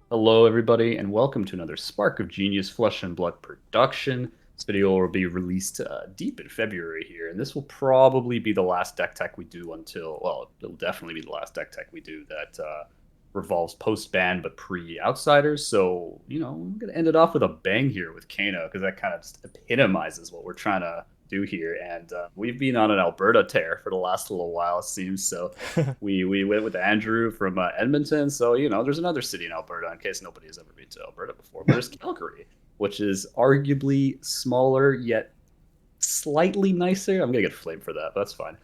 Hello, everybody, and welcome to another Spark of Genius Flesh and Blood production. This video will be released deep in February here, and this will probably be the last deck tech we do until, well, it'll definitely be the last deck tech we do that revolves post-ban but pre-Outsiders. So, I'm going to end it off with a bang here with Kano, because that kind of just epitomizes what we're trying to do here. And we've been on an Alberta tear for the last little while, it seems. So we went with Andrew from Edmonton. So, there's another city in Alberta in case nobody has ever been to Alberta before. But there's Calgary, which is arguably smaller yet slightly nicer. I'm going to get flamed for that, but that's fine.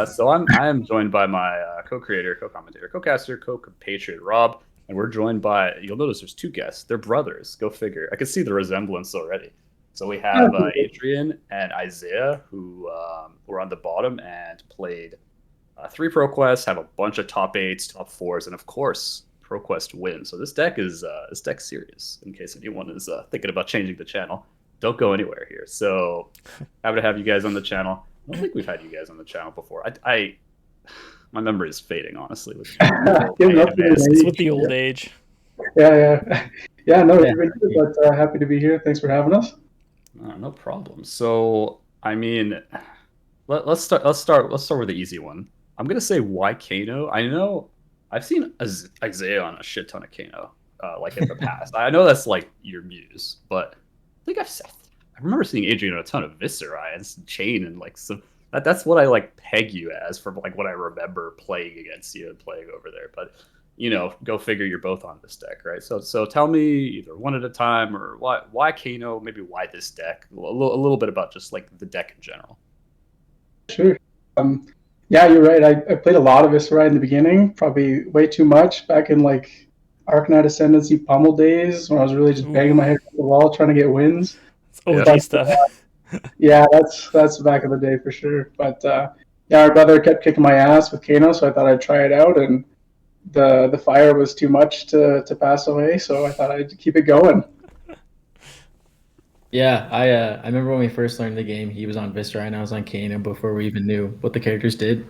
So I am joined by my co-creator, co-commentator, co-caster, co-compatriot Rob, and we're joined by, you'll notice there's two guests. They're brothers. Go figure. I can see the resemblance already. So we have Adrian and Isaiah, who were on the bottom and played 3 ProQuests, have a bunch of top 8s, top 4s, and of course, ProQuest win. So this deck is serious, in case anyone is thinking about changing the channel. Don't go anywhere here. So happy to have you guys on the channel. I don't think we've had you guys on the channel before. My memory is fading, honestly. With It's with the old age. Yeah. No, but happy to be here. Thanks for having us. No problem. So, I mean, let's start with the easy one. I'm gonna say why Kano. I know I've seen Isaiah on a shit ton of Kano, like in the past. I know that's like your muse, but I think I remember seeing Adrian on a ton of Viscera and Chain and like some. That's what I like peg you as from like what I remember playing against you and playing over there. But go figure, you're both on this deck, right? So tell me either one at a time or why Kano, maybe why this deck, a little bit about just like the deck in general. Sure. Yeah, you're right. I played a lot of Viscera in the beginning, probably way too much back in like Arcanite Ascendancy Pummel days when I was really just banging my head on the wall trying to get wins. It's OG stuff. Yeah, that's back in the day for sure. But yeah, our brother kept kicking my ass with Kano, so I thought I'd try it out, and the fire was too much to pass away, so I thought I'd keep it going. Yeah, I remember when we first learned the game, he was on Viscera and I was on Kano before we even knew what the characters did.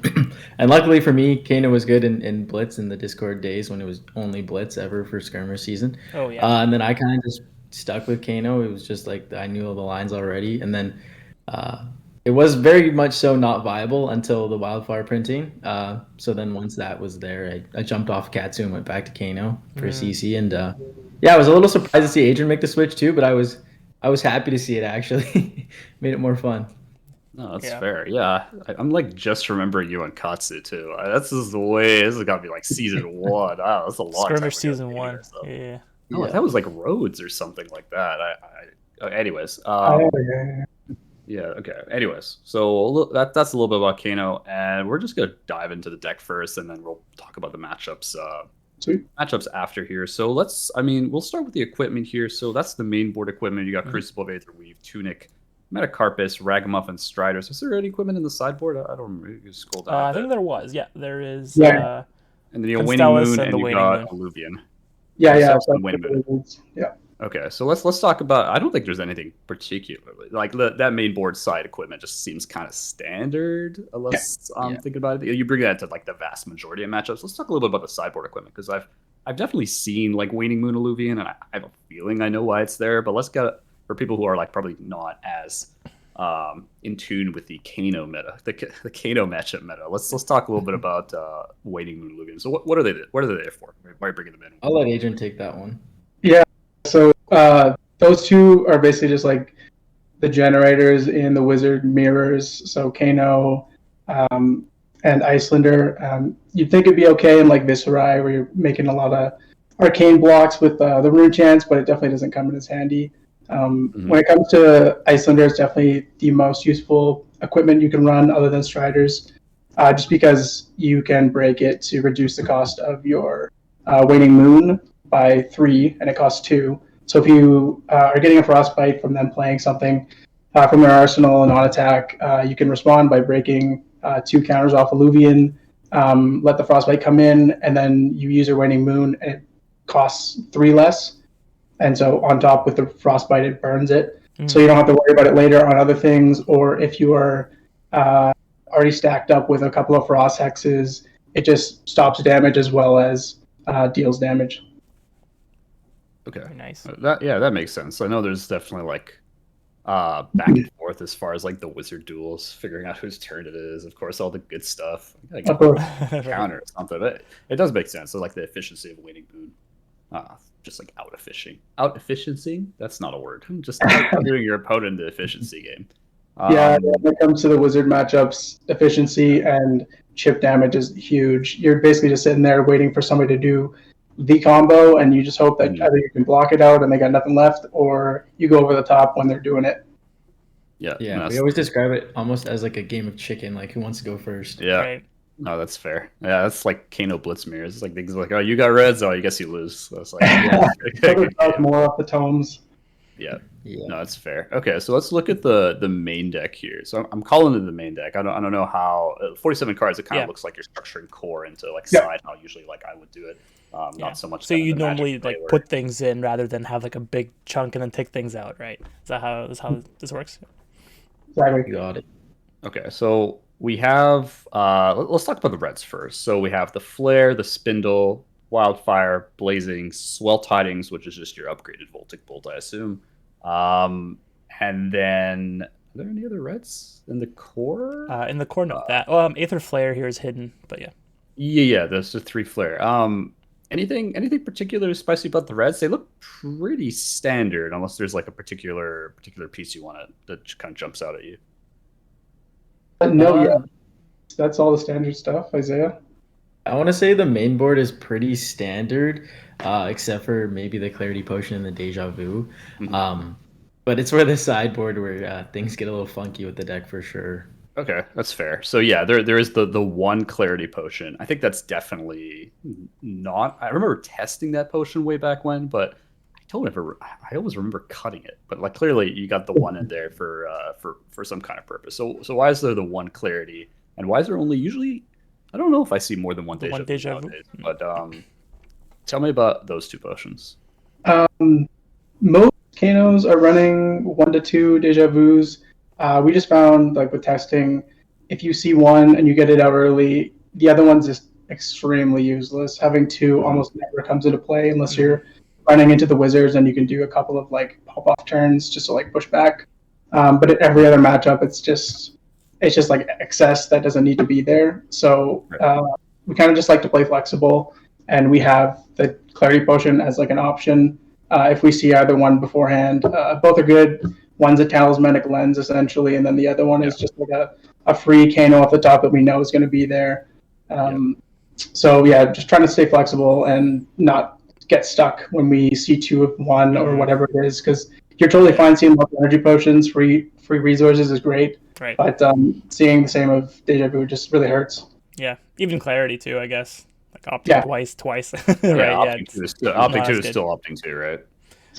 And luckily for me, Kano was good in Blitz in the Discord days when it was only Blitz ever for Skirmish season. Oh yeah. And then I kind of just stuck with Kano. It was just like I knew all the lines already, and then it was very much so not viable until the Wildfire printing. So then once that was there, I jumped off Katsu and went back to Kano for CC. And yeah, I was a little surprised to see Adrian make the switch too, but I was happy to see it actually. Made it more fun. No, that's fair. Yeah, I'm like just remembering you on Katsu too. This is gotta be like season 1. Oh, that's a long time Skirmish season 1. Here, so. Yeah. No, that was like Rhodes or something like that. Anyways. Yeah, okay. Anyways, so that's a little bit about Kano, and we're just gonna dive into the deck first, and then we'll talk about the matchups. Sweet. Matchups after here. So we'll start with the equipment here. So that's the main board equipment. You got Crucible of Aether Weave, Tunic, Metacarpus, Ragamuffin, Striders. Is there any equipment in the sideboard? I don't remember. You scroll down. I think there was. Yeah, there is. Yeah. And then you got Waning Moon, and you got Alluvian. Yeah. Yeah. Okay, so let's talk about. I don't think there's anything particularly like that main board side equipment just seems kind of standard, unless I'm thinking about it. You bring that to like the vast majority of matchups. Let's talk a little bit about the sideboard equipment, because I've definitely seen like Waning Moon Alluvian, and I have a feeling I know why it's there. But let's get for people who are like probably not as in tune with the Kano meta, the Kano matchup meta. Let's talk a little bit about Waning Moon Alluvian. So what are they? What are they there for? Why are you bringing them in? I'll let Adrian take that one. Yeah. So those two are basically just like the generators in the wizard mirrors. So Kano and Icelander. You'd think it'd be okay in like Viscerai, where you're making a lot of arcane blocks with the rune chance, but it definitely doesn't come in as handy. When it comes to Icelander, it's definitely the most useful equipment you can run other than Striders, just because you can break it to reduce the cost of your Waning Moon by 3, and it costs 2. So if you are getting a Frostbite from them playing something from their arsenal and on attack, you can respond by breaking 2 counters off Alluvian, let the Frostbite come in, and then you use your Waning Moon, and it costs 3 less. And so on top with the Frostbite, it burns it. So you don't have to worry about it later on other things, or if you are already stacked up with a couple of Frost Hexes, it just stops damage as well as deals damage. Okay. Very nice. That makes sense. I know there's definitely like back and forth as far as like the wizard duels, figuring out whose turn it is. Of course, all the good stuff. I Of course. counter or something, but it does make sense. So like the efficiency of Waning Moon, just like out efficiency. That's not a word. Just doing your opponent in the efficiency game. Yeah, when it comes to the wizard matchups, efficiency and chip damage is huge. You're basically just sitting there waiting for somebody to do the combo, and you just hope that either you can block it out and they got nothing left, or you go over the top when they're doing it. Yeah, we always describe it almost as like a game of chicken, like who wants to go first. Yeah, Right. no, that's fair. Yeah, that's like Kano Blitz mirrors. It's like things like, oh, you got reds, oh, I guess you lose. So it's like, yeah, more off the tomes. Yeah, no, that's fair. Okay, so let's look at the main deck here. So I'm calling it the main deck. I don't know how 47 cards. It kind of looks like you're structuring core into like side. How usually like I would do it. Not so much. So you normally like put things in rather than have like a big chunk and then take things out, right? Is that how this works? Exactly. You got it. Okay, so we have let's talk about the reds first. So we have the Flare, the Spindle, Wildfire, Blazing, Swell Tidings, which is just your upgraded Voltic Bolt, I assume. And then, are there any other reds in the core? In the core, no. That Aether Flare here is hidden, but yeah. Yeah, there's the 3 Flare. Anything particularly spicy about the reds? They look pretty standard, unless there's like a particular piece you want that kind of jumps out at you. No, that's all the standard stuff, Isaiah. I want to say the main board is pretty standard, except for maybe the Clarity Potion and the Deja Vu. Mm-hmm. But it's where the sideboard where things get a little funky with the deck for sure. Okay, that's fair. So yeah, there is the one Clarity Potion. I think that's definitely not. I remember testing that potion way back when, but I always remember cutting it. But like clearly, you got the one in there for some kind of purpose. So why is there the one Clarity, and why is there only usually? I don't know if I see more than one Deja Vu nowadays, but tell me about those 2 potions. Most Kanos are running 1 to 2 Deja Vus. We just found, like with testing, if you see one and you get it out early, the other one's just extremely useless. Having 2 almost never comes into play unless you're running into the wizards and you can do a couple of like pop-off turns just to like push back. But at every other matchup, it's just like excess that doesn't need to be there. So we kind of just like to play flexible, and we have the Clarity Potion as like an option if we see either one beforehand. Both are good. One's a talismanic lens essentially, and then the other one is just like a free Kano off the top that we know is going to be there. So yeah, just trying to stay flexible and not get stuck when we see 2 of one or whatever it is, because you're totally fine seeing lots of energy potions, free resources is great. Right. But seeing the same of Deja Vu just really hurts. Yeah, even Clarity too, I guess. Like opting twice. Right. Opting 2 is still opting 2, right?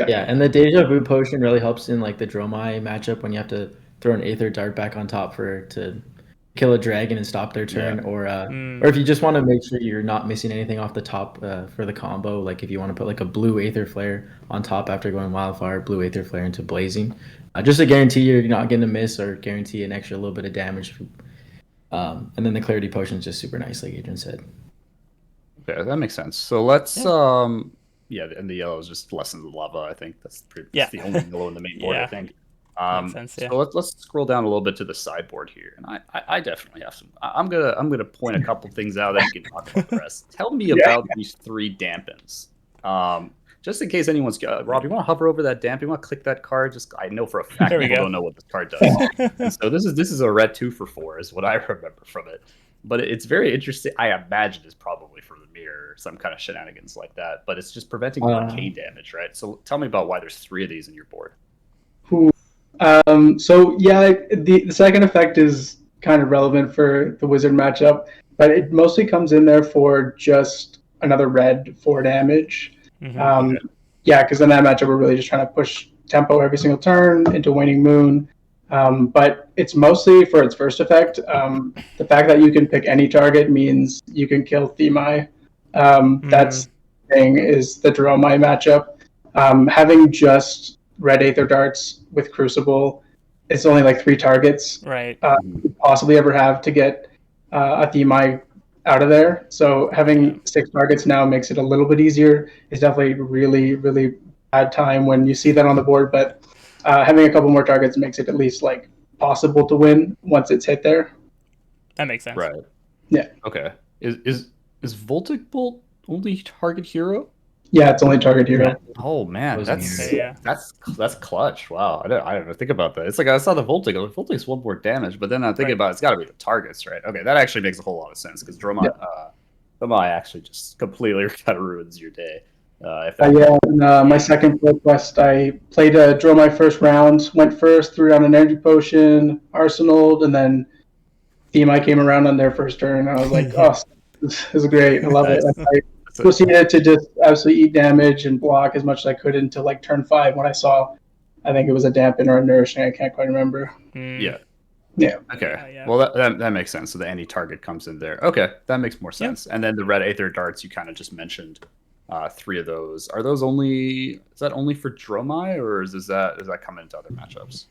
Yeah, and the Deja Vu potion really helps in like the Dromai matchup when you have to throw an Aether Dart back on top to kill a dragon and stop their turn, or if you just want to make sure you're not missing anything off the top for the combo, like if you want to put like a blue Aether Flare on top after going Wildfire, blue Aether Flare into Blazing, just to guarantee you're not going to miss or guarantee an extra little bit of damage. And then the Clarity Potion is just super nice, like Adrian said. Okay, that makes sense. So let's and the yellow is just Lessons of Lava. I think that's the only yellow in the main board. I think. Makes sense, So let's scroll down a little bit to the sideboard here, and I definitely have some. I'm gonna point a couple things out that you can talk about the rest. Tell me about these 3 dampens. Just in case anyone's Rob, you want to hover over that damp? You want to click that card? Just I know for a fact people don't know what this card does. And so this is a red 2 for 4 is what I remember from it. But it's very interesting. I imagine it's probably for the mirror or some kind of shenanigans like that. But it's just preventing arcane damage, right? So tell me about why there's 3 of these in your board. So yeah, the second effect is kind of relevant for the wizard matchup, but it mostly comes in there for just another red 4 damage. Yeah, because in that matchup we're really just trying to push tempo every single turn into Waning Moon. But it's mostly for its first effect. The fact that you can pick any target means you can kill Themai. That's the thing, is the Dromai matchup. Having just red Aether Darts with Crucible, it's only like 3 targets. Right. You could possibly ever have to get a Themai out of there. So having 6 targets now makes it a little bit easier. It's definitely really, really bad time when you see that on the board, but having a couple more targets makes it at least like possible to win once it's hit there. That makes sense. Right. Yeah. Okay. Is Voltic Bolt only target hero? Yeah, it's only target hero. Oh man, Was that's okay, yeah. that's clutch. Wow, I didn't think about that. It's like I saw the Voltic. Voltic's one more damage, but then I'm thinking about it's got to be the targets, right? Okay, that actually makes a whole lot of sense because Dromai actually just completely kind of ruins your day. My second pro quest, I played a draw my first round, went first, threw down an energy potion, arsenaled, and then Themai came around on their first turn. I was like, oh, this is great. I love it. I proceeded to just absolutely eat damage and block as much as I could until like turn 5 when I saw, I think it was a dampen or a nourishing. I can't quite remember. Yeah. Yeah. Okay. Yeah. Well, that makes sense. So the any target comes in there. Okay, that makes more sense. And then the red aether darts you kind of just mentioned. 3 of those. Are those only? Is that only for Dromai, or does that come into other matchups?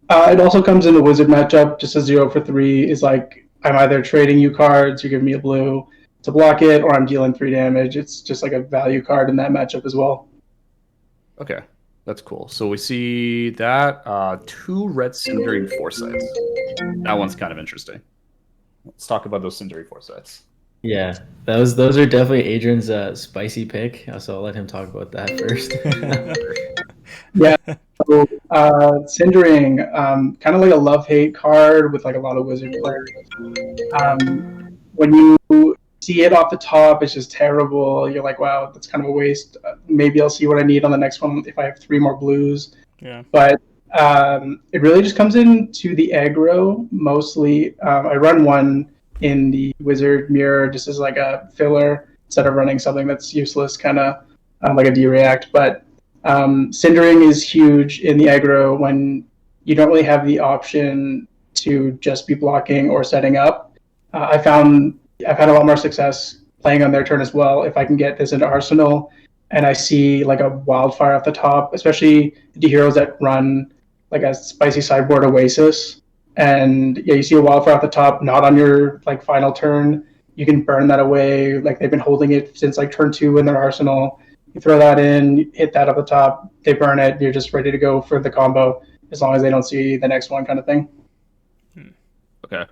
It also comes in the wizard matchup. Just a 0 for 3 is like I'm either trading you cards, you give me a blue to block it, or I'm dealing 3 damage. It's just like a value card in that matchup as well. Okay, that's cool. So we see that 2 red Cindering Foresights. That one's kind of interesting. Let's talk about those Cindering Foresights. Yeah, those are definitely Adrian's spicy pick. So I'll let him talk about that first. Yeah. So, Cindering, kind of like a love-hate card with like a lot of wizard players. When you see it off the top, it's just terrible. You're like, wow, that's kind of a waste. Maybe I'll see what I need on the next one if I have 3 more blues. Yeah. But it really just comes into the aggro mostly. I run one in the wizard mirror just as like a filler instead of running something that's useless, kind of like a D-react. But Cindering is huge in the aggro when you don't really have the option to just be blocking or setting up. I've had a lot more success playing on their turn as well if I can get this into Arsenal and I see like a wildfire off the top, especially the heroes that run like a spicy sideboard Oasis. And yeah, you see a wildfire off the top, not on your like final turn. You can burn that away. Like they've been holding it since like turn 2 in their arsenal. You throw that in, hit that off the top, they burn it. You're just ready to go for the combo as long as they don't see the next one, kind of thing. Okay,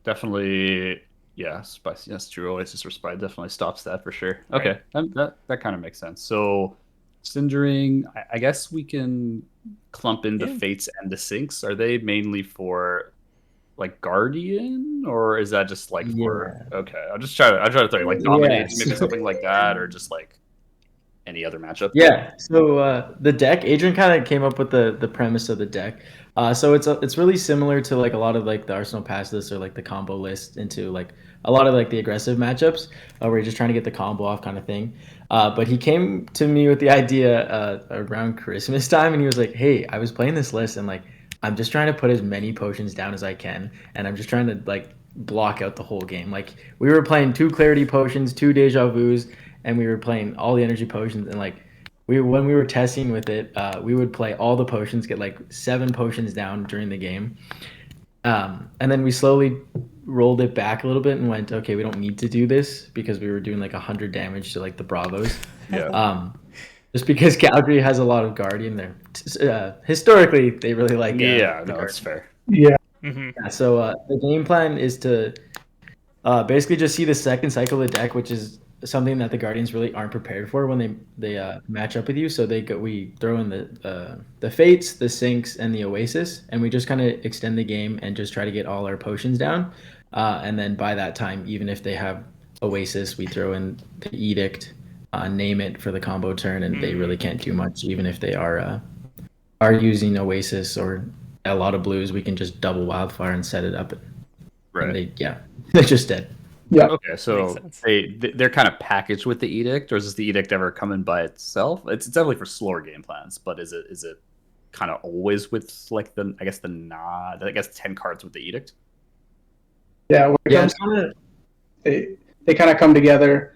definitely. Yeah, spicy. That's true. Oasis or Spy definitely stops that for sure. Okay, that kind of makes sense. So, Cindering, I guess we can clump in the Fates and the Sinks. Are they mainly for like Guardian, or is that just like for? Okay, I'll try to think like Dominates, maybe something like that, or just like any other matchup. Yeah. So the deck, Adrian kind of came up with the premise of the deck. So it's really similar to like a lot of like the Arsenal pass list or like the combo list into like a lot of like the aggressive matchups where you're just trying to get the combo off kind of thing. But he came to me with the idea around Christmas time, and he was like, "Hey, I was playing this list, and like I'm just trying to put as many potions down as I can, and I'm just trying to like block out the whole game. Like we were playing 2 clarity potions, 2 deja vus, and we were playing all the energy potions, and like when we were testing with it, we would play all the potions, get like 7 potions down during the game, and then we slowly rolled it back a little bit and went, okay, we don't need to do this because we were doing like 100 damage to like the Bravos. Yeah. Just because Calgary has a lot of Guardian there. Historically, they really like. No, that's fair. Yeah. Mm-hmm. Yeah. So the game plan is to basically just see the second cycle of the deck, which is something that the Guardians really aren't prepared for when they match up with you. So we throw in the Fates, the Sinks, and the Oasis, and we just kind of extend the game and just try to get all our potions down. And then by that time, even if they have Oasis, we throw in the Edict, name it for the combo turn, and they really can't do much. Even if they are using Oasis or a lot of blues, we can just double Wildfire and set it up. Right. They're just dead. Yeah. Okay, so they're kind of packaged with the Edict, or does the Edict ever come in by itself? It's definitely for slower game plans, but is it kind of always with like the 10 cards with the Edict? Yeah. They kind of come together.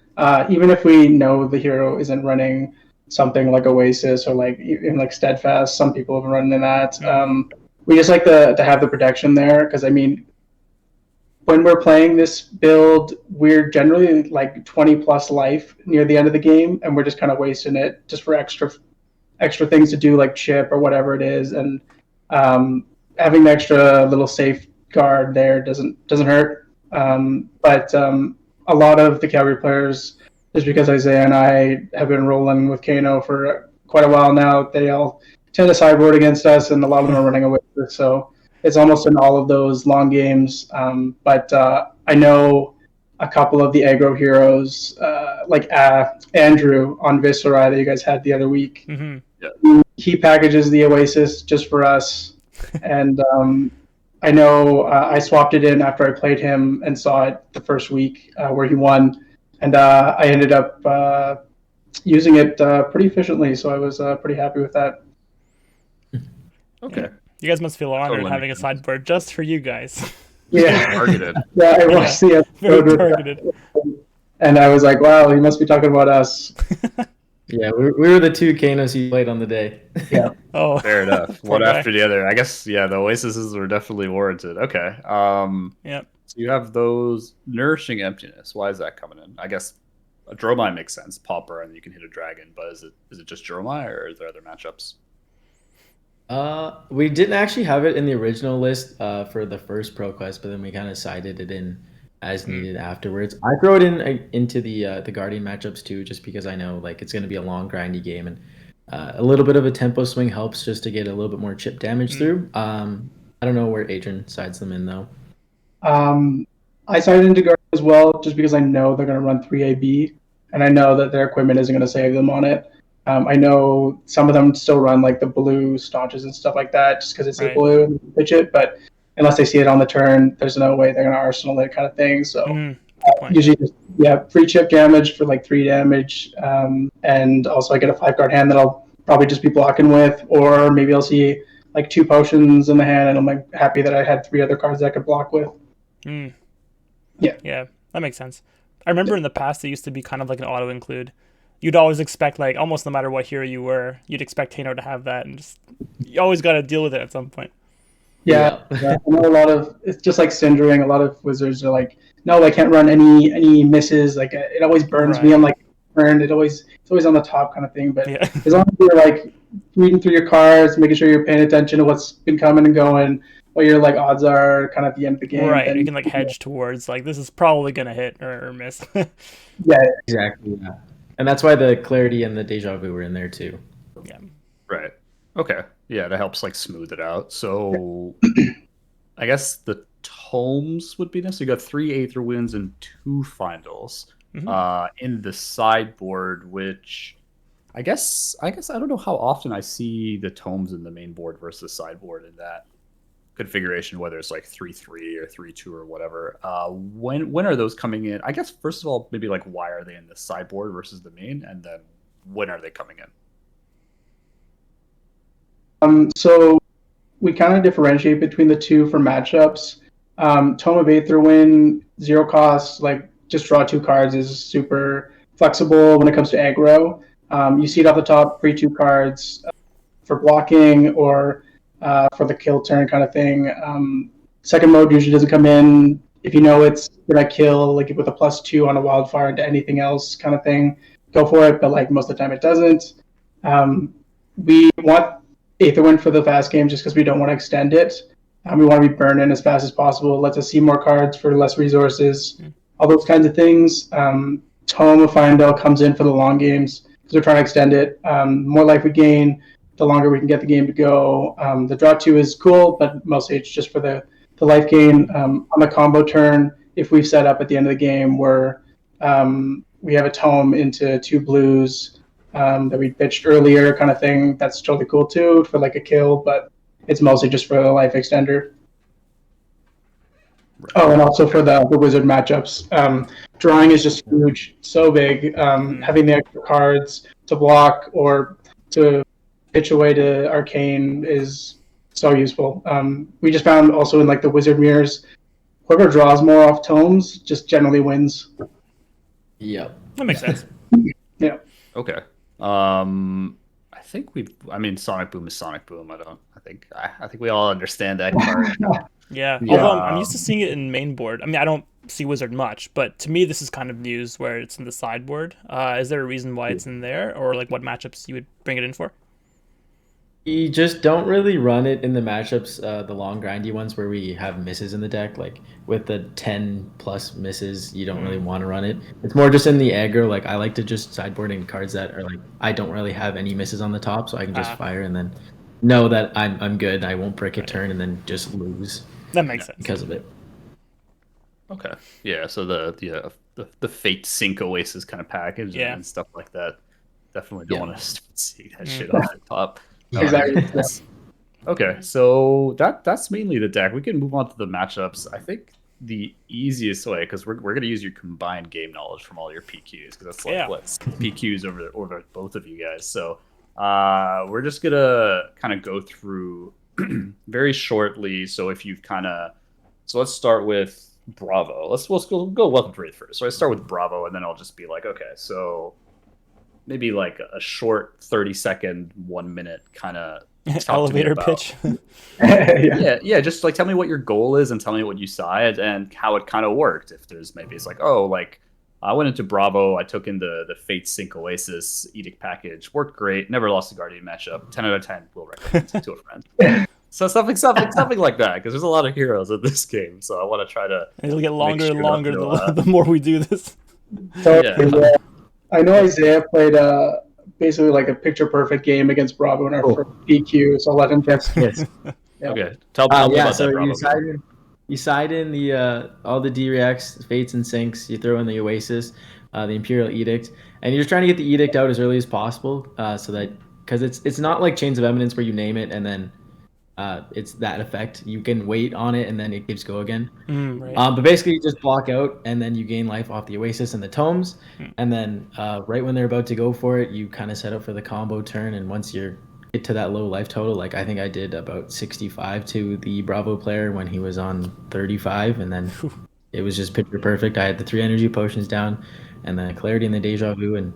Even if we know the hero isn't running something like Oasis or like even like Steadfast, some people have been running that. We just like to have the protection there because I mean, when we're playing this build, we're generally like 20 plus life near the end of the game, and we're just kind of wasting it just for extra extra things to do like chip or whatever it is, and having the extra little safeguard there doesn't hurt. But a lot of the Calgary players, just because Isaiah and I have been rolling with Kano for quite a while now, they all tend to sideboard against us, and a lot of them are running away with it. So it's almost in all of those long games. But I know a couple of the aggro heroes, like Andrew on Viscera that you guys had the other week. Mm-hmm. He packages the Oasis just for us. And I know I swapped it in after I played him and saw it the first week where he won. And I ended up using it pretty efficiently. So I was pretty happy with that. Okay. Yeah. You guys must feel honored Totally having a sideboard just for you guys. Yeah. Targeted. Yeah, I watched the episode Very with targeted. that, and I was like, wow, he must be talking about us. Yeah, we were the two Kanos he played on the day. Yeah. Oh, Fair enough. Poor One guy. after the other. I guess, yeah, the Oases were definitely warranted. Okay. Yep. So you have those Nourishing Emptiness. Why is that coming in? I guess a Dromai makes sense. Pauper, and you can hit a dragon. But is it just Dromai, or is there other matchups? We didn't actually have it in the original list for the first Pro Quest, but then we kind of sided it in as needed afterwards. I throw it into the Guardian matchups too, just because I know like it's going to be a long grindy game, and a little bit of a tempo swing helps just to get a little bit more chip damage through. I don't know where Adrian sides them in though. I sided into Guardian as well, just because I know they're going to run 3AB, and I know that their equipment isn't going to save them on it. I know some of them still run like the blue staunches and stuff like that, just because it's Right. a blue and they pitch it. But unless they see it on the turn, there's no way they're going to arsenal it, kind of thing. So Good point. usually, just, free chip damage for like 3 damage, and also I get a 5-card hand that I'll probably just be blocking with, or maybe I'll see like 2 potions in the hand, and I'm like happy that I had 3 other cards that I could block with. Yeah, that makes sense. I remember in the past it used to be kind of like an auto include. You'd always expect, like, almost no matter what hero you were, you'd expect Kano to have that, and just you always got to deal with it at some point. Yeah. I know a lot of it's just like Cindering. A lot of wizards are like, no, I can't run any misses. Like it always burns me. Right. I'm like burned. It's always on the top kind of thing. But Yeah. as long as you're like reading through your cards, making sure you're paying attention to what's been coming and going, what your like odds are, kind of at the end of the game. Right, then you can like hedge towards like this is probably gonna hit or miss. Yeah. Exactly. Yeah. And that's why the Clarity and the Deja Vu were in there too. Yeah. Right. Okay. Yeah, that helps like smooth it out. So I guess the tomes would be this. You got 3 Aether Winds and 2 Findles in the sideboard, which I guess I don't know how often I see the tomes in the main board versus sideboard in that configuration, whether it's like 3-3 or 3-2 or whatever. When are those coming in? I guess first of all, maybe like why are they in the sideboard versus the main, and then when are they coming in? So we kind of differentiate between the two for matchups. Tome of Aetherwind, 0 cost, like just draw 2 cards is super flexible when it comes to aggro. You see it off the top, free 2 cards for blocking or for the kill turn kind of thing. Second mode usually doesn't come in if you know it's gonna kill, like with a +2 on a wildfire into anything else kind of thing. Go for it, but like most of the time it doesn't. We want Aetherwind for the fast game just because we don't want to extend it. We want to be burning as fast as possible. It lets us see more cards for less resources, all those kinds of things. Tome of Findel comes in for the long games because we're trying to extend it. More life we gain, the longer we can get the game to go. The draw 2 is cool, but mostly it's just for the life gain. On the combo turn, if we've set up at the end of the game where we have a tome into 2 blues that we pitched earlier kind of thing, that's totally cool too for like a kill, but it's mostly just for the life extender. Right. Oh, and also for the wizard matchups. Drawing is just huge, so big. Having the extra cards to block or to pitch away to arcane is so useful. We just found also in like the wizard mirrors, whoever draws more off tomes just generally wins. Yep. That makes sense. Yeah. Okay. I mean Sonic Boom is Sonic Boom. I think we all understand that card. Yeah. Although I'm used to seeing it in main board. I mean, I don't see Wizard much, but to me this is kind of news where it's in the sideboard. Is there a reason why it's in there, or like what matchups you would bring it in for? We just don't really run it in the matchups, the long grindy ones where we have misses in the deck. Like with the 10 plus misses, you don't really want to run it. It's more just in the aggro. Like I like to just sideboard in cards that are like I don't really have any misses on the top, so I can just fire and then know that I'm good. I won't break a turn and then just lose That makes sense. because of it. Okay. Yeah. So the Fate Sync Oasis kind of package and stuff like that. Definitely don't want to start seeing that shit off the top. Exactly. Okay, so that's mainly the deck. We can move on to the matchups. I think the easiest way, because we're gonna use your combined game knowledge from all your PQs, because that's like what PQs over both of you guys. So we're just gonna kind of go through very shortly. So if you've let's start with Bravo. Let's go Welcome to Wraith first. So I start with Bravo, and then I'll just be like, okay, so maybe like a short 30-second, 1 minute kind of elevator pitch. yeah, just like tell me what your goal is and tell me what you saw and how it kind of worked. If there's maybe it's like, oh, like I went into Bravo, I took in the Fate Sync Oasis Edict package, worked great, never lost a Guardian matchup, 10 out of 10 will recommend to a friend. So something like that, because there's a lot of heroes in this game, so I want to try to. It'll get longer and longer the more we do this. Yeah. I know Isaiah played basically like a picture perfect game against Bravo in our first PQ, so I'll let him get Yes. Okay. Tell me about so that, Bravo. you side in the all the D-Reacts, Fates and Sinks, you throw in the Oasis, the Imperial Edict, and you're just trying to get the Edict out as early as possible, so that because it's not like Chains of Eminence where you name it and then it's that effect. You can wait on it and then it keeps go again. Right. But basically, you just block out and then you gain life off the Oasis and the Tomes. And then right when they're about to go for it, you kind of set up for the combo turn. And once you get to that low life total, like I think I did about 65 to the Bravo player when he was on 35. And then it was just picture perfect. I had the 3 energy potions down and the Clarity and the Deja Vu. And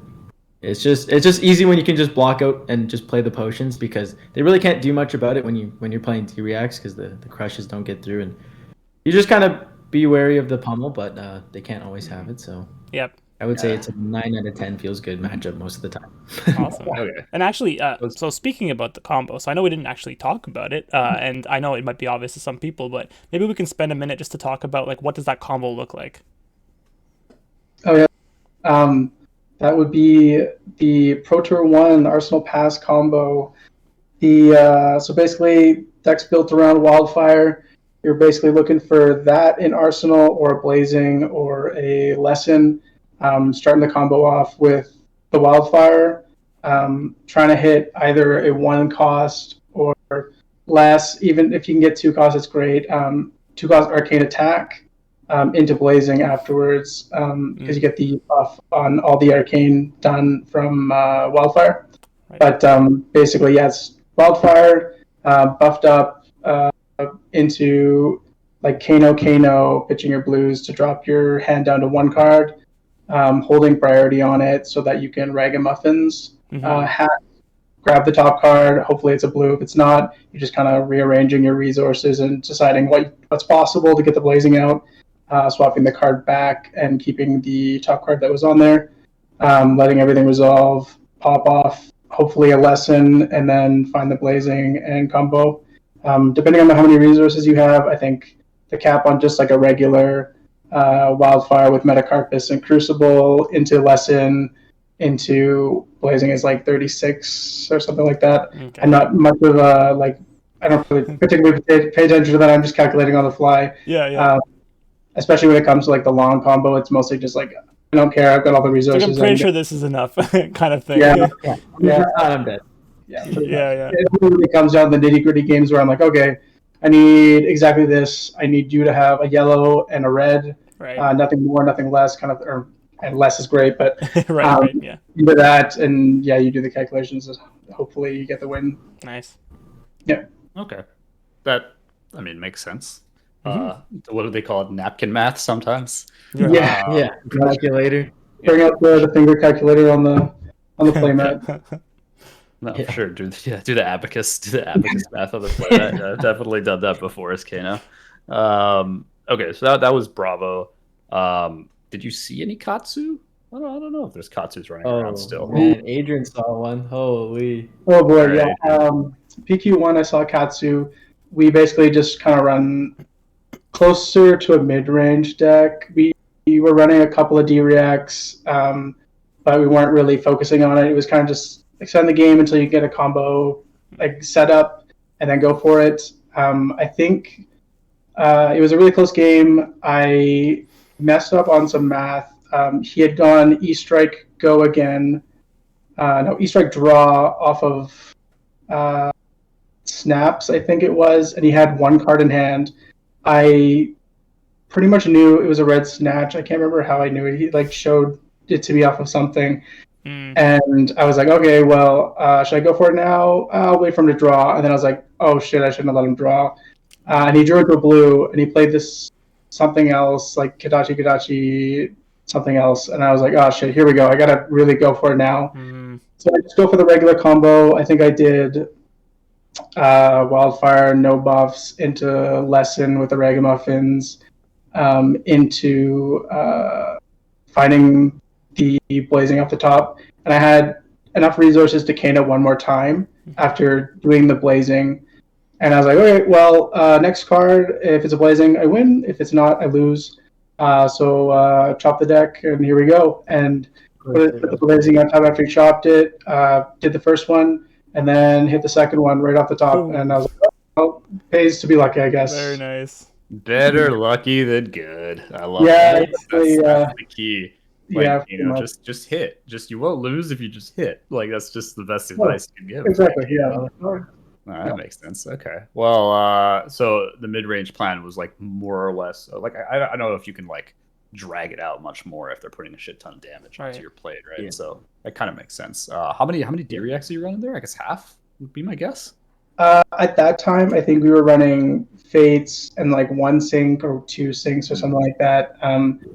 it's just easy when you can just block out and just play the potions because they really can't do much about it when you're playing D-Reacts because the crushes don't get through and you just kind of be wary of the pummel, but they can't always have it. So I would say it's a 9 out of 10 feels good matchup most of the time. Awesome. Okay. And actually, so speaking about the combo, so I know we didn't actually talk about it, and I know it might be obvious to some people, but maybe we can spend a minute just to talk about like what does that combo look like? Oh yeah. That would be the Pro Tour 1 Arsenal Pass combo. So basically, decks built around Wildfire. You're basically looking for that in Arsenal or a Blazing or a Lesson. Starting the combo off with the Wildfire, trying to hit either a 1 cost or less. Even if you can get 2 costs, it's great. 2 cost Arcane Attack. Into Blazing afterwards because you get the buff on all the arcane done from Wildfire. Right. But basically, yes, Wildfire buffed up into like Kano, pitching your blues to drop your hand down to 1 card, holding priority on it so that you can Ragamuffins, hat, grab the top card. Hopefully it's a blue. If it's not, you're just kind of rearranging your resources and deciding what's possible to get the Blazing out. Swapping the card back and keeping the top card that was on there, letting everything resolve, pop off, hopefully a Lesson, and then find the Blazing and combo. Depending on how many resources you have, I think the cap on just like a regular Wildfire with Metacarpus and Crucible into Lesson into Blazing is like 36 or something like that. Okay. I'm not much of I don't really particularly pay attention to that. I'm just calculating on the fly. Yeah. Especially when it comes to like the long combo, it's mostly just like I don't care. I've got all the resources. Like I'm pretty sure this is enough, kind of thing. Yeah. I'm dead. Yeah. It really comes down to the nitty gritty games where I'm like, okay, I need exactly this. I need you to have a yellow and a red. Right. Nothing more, nothing less. And less is great, but right. You do that, and you do the calculations. Hopefully, you get the win. Nice. Yeah. Okay. That makes sense. What do they call it? Napkin math sometimes. Yeah. Calculator. Bring out the finger calculator on the playmat. No, for sure. Do the abacus. Do the abacus math on the playmat. I've definitely done that before as Kano. Okay, so that was Bravo. Did you see any Katsu? I don't know if there's Katsus running around still. Man, Adrian saw one. Holy. Oh boy, yeah. PQ1, I saw Katsu. We basically just kind of run closer to a mid-range deck. We were running a couple of D-Reacts, but we weren't really focusing on it. It was kind of just extend the game until you get a combo like set up and then go for it. I think it was a really close game. I messed up on some math. He had gone E-Strike go again. No, E-Strike draw off of snaps, I think it was, and he had one card in hand. I pretty much knew it was a red snatch. I can't remember how I knew it. He like showed it to me off of something. And I was like, okay, well, should I go for it now? I'll wait for him to draw. And then I was like, oh shit, I shouldn't have let him draw. And he drew into a blue, and he played this something else, like Kadachi, something else. And I was like, oh shit, here we go. I gotta really go for it now. So I just go for the regular combo. I think I did Wildfire, no buffs, into Lesson with the Ragamuffins, into finding the Blazing off the top. And I had enough resources to Kano one more time after doing the Blazing. And I was like, okay, well, next card, if it's a Blazing, I win. If it's not, I lose. So chop the deck, and here we go. And put the Blazing on top after he chopped it, did the first one, and then hit the second one right off the top. Ooh. And I was like, well, pays to be lucky, I guess. Very nice. Better lucky than good. I love Yeah, that. That's the key. Like, yeah, you know, pretty just hit. You won't lose if you just hit. Like, that's just the best advice you can give. exactly, yeah. Oh, that makes sense. Okay. Well, so the mid-range plan was like more or less like I don't know if you can like drag it out much more if they're putting a shit ton of damage onto your plate, right? Yeah. So that kind of makes sense. How many D-Reacts are you running there? I guess half would be my guess. At that time, I think we were running Fates and like one sync or two syncs or something like that.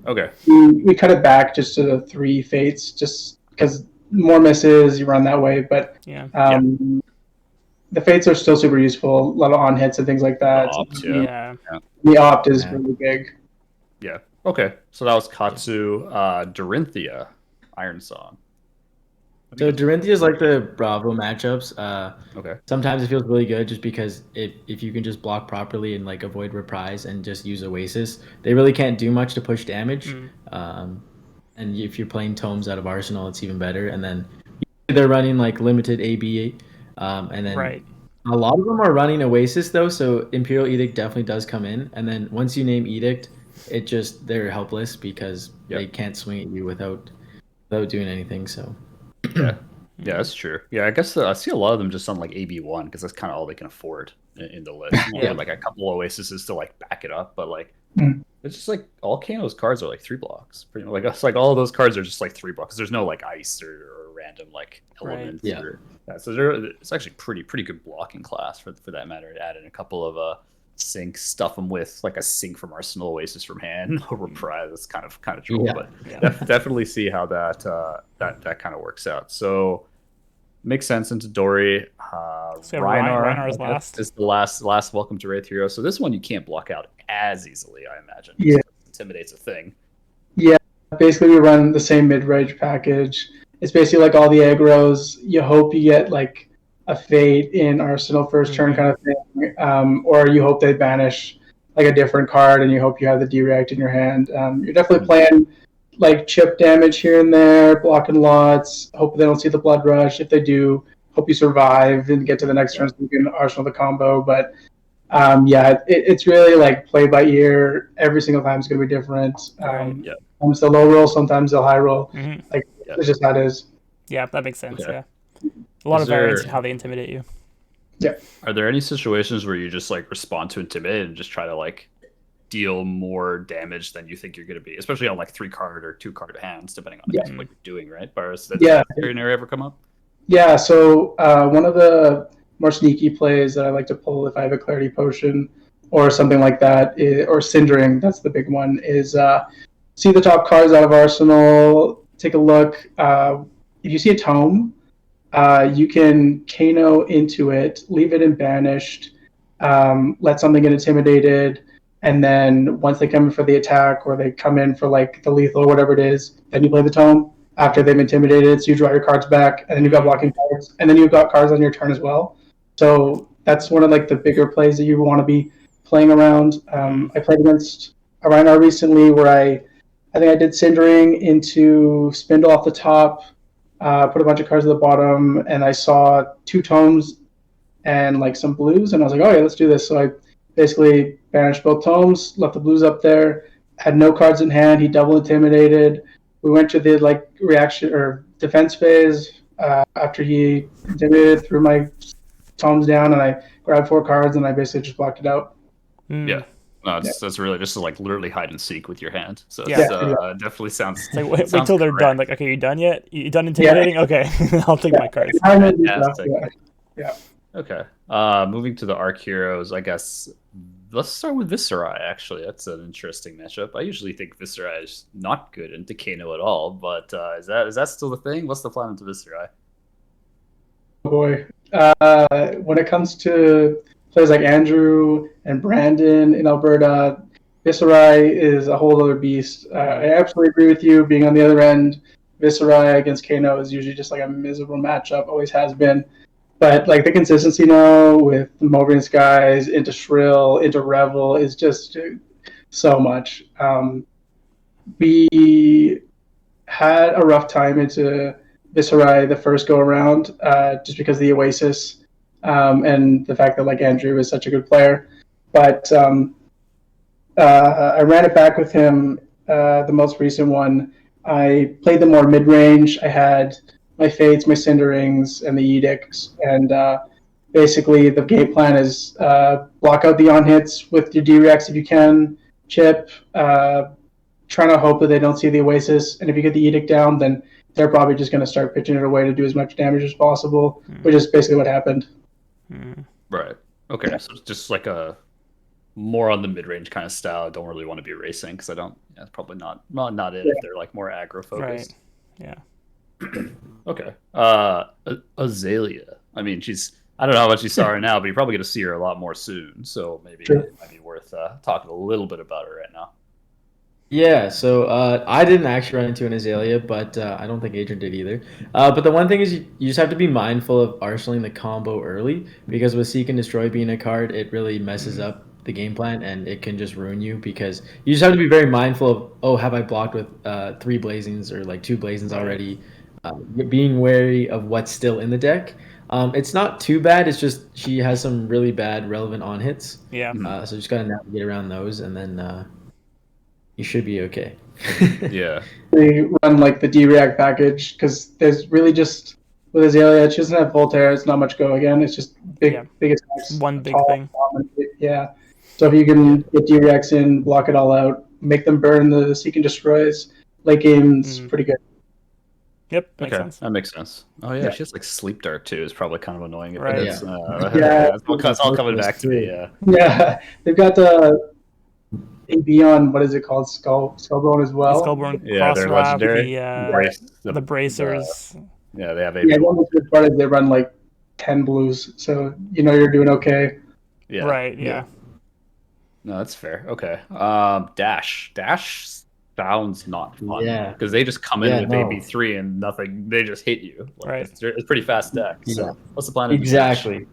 Okay. We cut it back just to the 3 Fates, just because more misses, you run that way. But Yeah. the Fates are still super useful, a lot of on hits and things like that. Yeah. The opt is really big. Yeah. Okay. So that was Katsu, Dorinthia, Iron Song. So Dorinthia is like the Bravo matchups. Okay. Sometimes it feels really good just because if you can just block properly and like avoid reprise and just use Oasis, they really can't do much to push damage. And if you're playing tomes out of Arsenal, it's even better. And then they're running like limited AB, and then a lot of them are running Oasis though. So Imperial Edict definitely does come in. And then once you name Edict, they're helpless because they can't swing at you without doing anything. So. Yeah, that's true. Yeah, I guess I see a lot of them just on like AB1 because that's kind of all they can afford in the list. Yeah, like a couple Oases to like back it up, but like it's just like all Kano's cards are like 3 blocks. Pretty much, like it's like all of those cards are just like 3 blocks. There's no like ice or random like elements. So it's actually pretty good blocking class for that matter. Add in a couple of sync, stuff them with like a sync from Arsenal, Oasis from hand, or reprise. That's kind of true, but definitely see how that kind of works out. So makes sense into Dory. Reinar is last. Is the last Welcome to Wraith Hero. So this one you can't block out as easily, I imagine. Yeah, intimidates a thing. Yeah, basically we run the same mid-range package. It's basically like all the aggros. You hope you get like a Fate in Arsenal first turn kind of thing, or you hope they banish like a different card and you hope you have the D-React in your hand. You're definitely playing like chip damage here and there, blocking lots, hope they don't see the Blood Rush. If they do, hope you survive and get to the next turn so you can Arsenal the combo. But it's really like play by ear. Every single time is going to be different. Sometimes they'll low roll, sometimes they'll high roll. It's just how it is. Yeah, that makes sense. Yeah. A lot of variance in how they intimidate you. Yeah. Are there any situations where you just like respond to intimidate and just try to like deal more damage than you think you're going to be, especially on like 3-card or 2-card hands, depending on what you're doing, right? Does that scenario ever come up? Yeah. So one of the more sneaky plays that I like to pull if I have a Clarity Potion or something like that, or Cindering, that's the big one, is see the top cards out of Arsenal, take a look. If you see a Tome, you can Kano into it, leave it in Banished, let something get intimidated, and then once they come in for the attack or they come in for like the lethal or whatever it is, then you play the Tome after they've intimidated, so you draw your cards back, and then you've got blocking cards, and then you've got cards on your turn as well. So that's one of like the bigger plays that you want to be playing around. I played against a Rhinar recently where I think I did Cindering into Spindle off the top, put a bunch of cards at the bottom, and I saw 2 tomes and like some blues, and I was like, oh yeah, let's do this. So I basically banished both tomes, left the blues up there, had no cards in hand. He double intimidated. We went to the like reaction or defense phase after he intimidated, threw my tomes down, and I grabbed 4 cards, and I basically just blocked it out. Yeah. No, that's really just like literally hide and seek with your hand. So Yeah. it's, definitely sounds. It's like, wait sounds till they're correct. done. Like, okay, you done yet? You done intimidating? Okay, I'll take my cards. Fantastic. Yeah. Okay. Moving to the Arc Heroes, I guess. Let's start with Viserai, actually. That's an interesting matchup. I usually think Viserai is not good into Kano at all, but is that still the thing? What's the plan into Viserai? Oh boy. When it comes to players like Andrew and Brandon in Alberta, Viserai is a whole other beast. I absolutely agree with you. Being on the other end, Viserai against Kano is usually just like a miserable matchup, always has been. But like the consistency now with the Mobius guys into Shrill, into Revel is just so much. We had a rough time into Viserai the first go around, just because of the Oasis and the fact that like Andrew is such a good player. But I ran it back with him. The most recent one, I played the more mid range. I had my Fates, my Cinderings, and the Edicts, and basically the game plan is block out the on hits with your D-Rex if you can, chip, trying to hope that they don't see the Oasis, and if you get the Edict down, then they're probably just going to start pitching it away to do as much damage as possible, which is basically what happened. Right. Okay. So it's just like a more on the mid-range kind of style. I don't really want to be racing because I don't. Yeah, it's probably not it if they're like more aggro focused. Right. Yeah. Okay. Azalea. I mean, I don't know how much you saw her now, but you're probably going to see her a lot more soon. So maybe it might be worth talking a little bit about her right now. Yeah, so I didn't actually run into an Azalea, but I don't think Adrian did either. But the one thing is you just have to be mindful of arsenaling the combo early, because with Seek and Destroy being a card, it really messes up the game plan, and it can just ruin you, because you just have to be very mindful of, oh, have I blocked with 3 Blazings or like 2 Blazings already? Being wary of what's still in the deck. It's not too bad, it's just she has some really bad relevant on hits. Yeah. So just gotta navigate around those, and then you should be okay. Yeah. They run like the D-React package because there's really just with Azalea, she doesn't have Voltaire. It's not much go again. It's just big attacks. One big thing. Yeah. So if you can get D-Reacts in, block it all out, make them burn the Seek and Destroys, late game's pretty good. Yep. Makes sense. That makes sense. Oh yeah, she has like Sleep Dart too. It's probably kind of annoying. If Right. it is. Yeah. It's all coming back to me. Yeah. Yeah. They've got the AB on, what is it called? Skullbone as well. Skullbone, Yeah, they're Crosswrap, legendary. the bracers. Yeah, they have Yeah, AB. one of the good part is they run like 10 blues, so you know you're doing okay. Yeah. Right. Yeah. No, that's fair. Okay. Dash sounds not fun. Yeah. Because they just come in with no. AB3 and nothing. They just hit you. Like, Right. It's pretty fast deck. So Yeah. what's the plan? Exactly.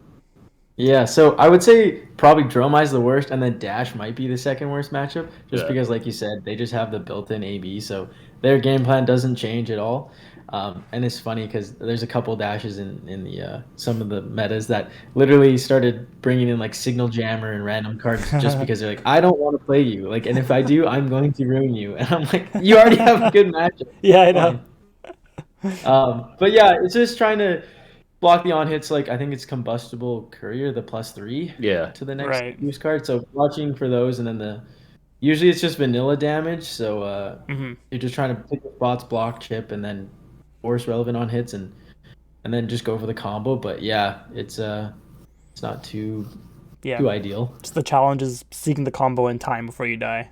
Yeah, so I would say probably Dromai's the worst, and then Dash might be the second worst matchup, just because, like you said, they just have the built-in AB, so their game plan doesn't change at all. And it's funny because there's a couple dashes in the some of the metas that literally started bringing in like Signal Jammer and random cards just because they're like, I don't want to play you, like, and if I do, I'm going to ruin you. And I'm like, you already have a good matchup. Yeah, I know. But yeah, it's just trying to block the on hits. Like, I think it's Combustible Courier, the +3 to the next use card. So watching for those, and then usually it's just vanilla damage. So you're just trying to pick the spots, block, chip, and then force relevant on hits, and then just go for the combo. But yeah, it's not too ideal. Just the challenge is seeking the combo in time before you die.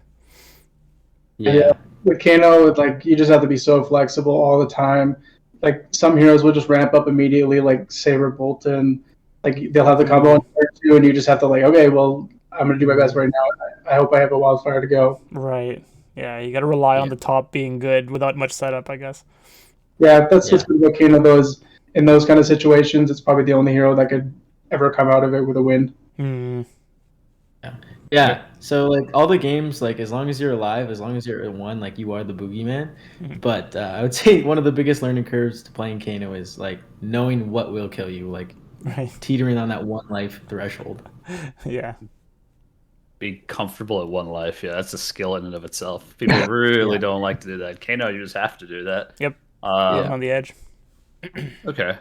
Yeah. With Kano, like you just have to be so flexible all the time. Like some heroes will just ramp up immediately, like Saber Bolton. Like they'll have the combo on turn 2, and you just have to like, okay, well, I'm gonna do my best right now. I hope I have a wildfire to go. Right. Yeah, you got to rely on the top being good without much setup, I guess. Yeah, that's what's good about Kano. In those kind of situations, it's probably the only hero that could ever come out of it with a win. Yeah. So like all the games, like as long as you're alive, as long as you're at one, like you are the boogeyman. But I would say one of the biggest learning curves to playing Kano is like knowing what will kill you, like teetering on that one life threshold. Yeah. Be comfortable at one life. Yeah, that's a skill in and of itself. People really don't like to do that. Kano, you just have to do that. Yep. On the edge. Okay.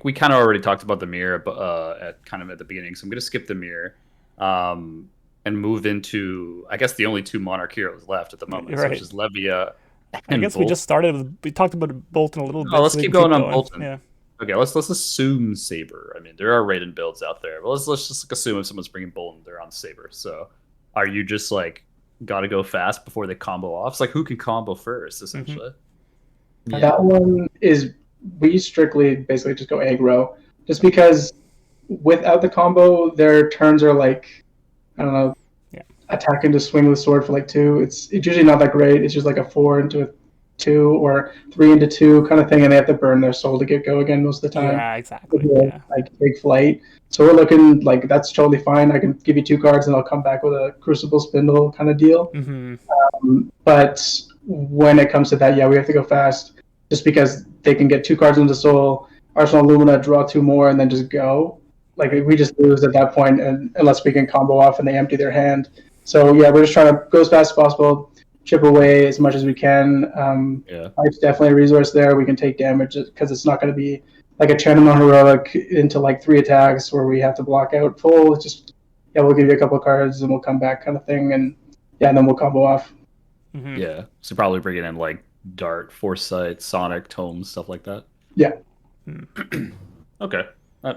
We kind of already talked about the mirror, at the beginning, so I'm gonna skip the mirror, and move into, I guess, the only two Monarch heroes left at the moment, which is Levia. I guess we just started. We talked about Bolton a little bit. Let's keep going on Bolton. Yeah. Okay, let's assume Saber. I mean, there are Raiden builds out there, but let's just assume if someone's bringing Bolton, they're on Saber. So, are you just like gotta go fast before they combo off? It's like who can combo first, essentially. Yeah. That one is, we strictly basically just go aggro, just because without the combo, their turns are like, I don't know, attacking to swing with the sword for like 2. It's usually not that great. It's just like a 4 into a 2 or 3 into 2 kind of thing, and they have to burn their soul to get go again most of the time. Yeah, exactly. Like take flight. So we're looking like that's totally fine. I can give you 2 cards and I'll come back with a Crucible Spindle kind of deal. But when it comes to that, we have to go fast, just because they can get 2 cards into soul, Arsenal Lumina, draw 2 more, and then just go. Like we just lose at that point, and unless we can combo off and they empty their hand. So we're just trying to go as fast as possible, chip away as much as we can. Life's definitely a resource there. We can take damage because it's not going to be like a channel on heroic into like 3 attacks where we have to block out full. It's just we'll give you a couple of cards and we'll come back kind of thing, and then we'll combo off. Yeah, so probably bringing in like Dart, Foresight, Sonic, Tomes, stuff like that. Yeah. Okay.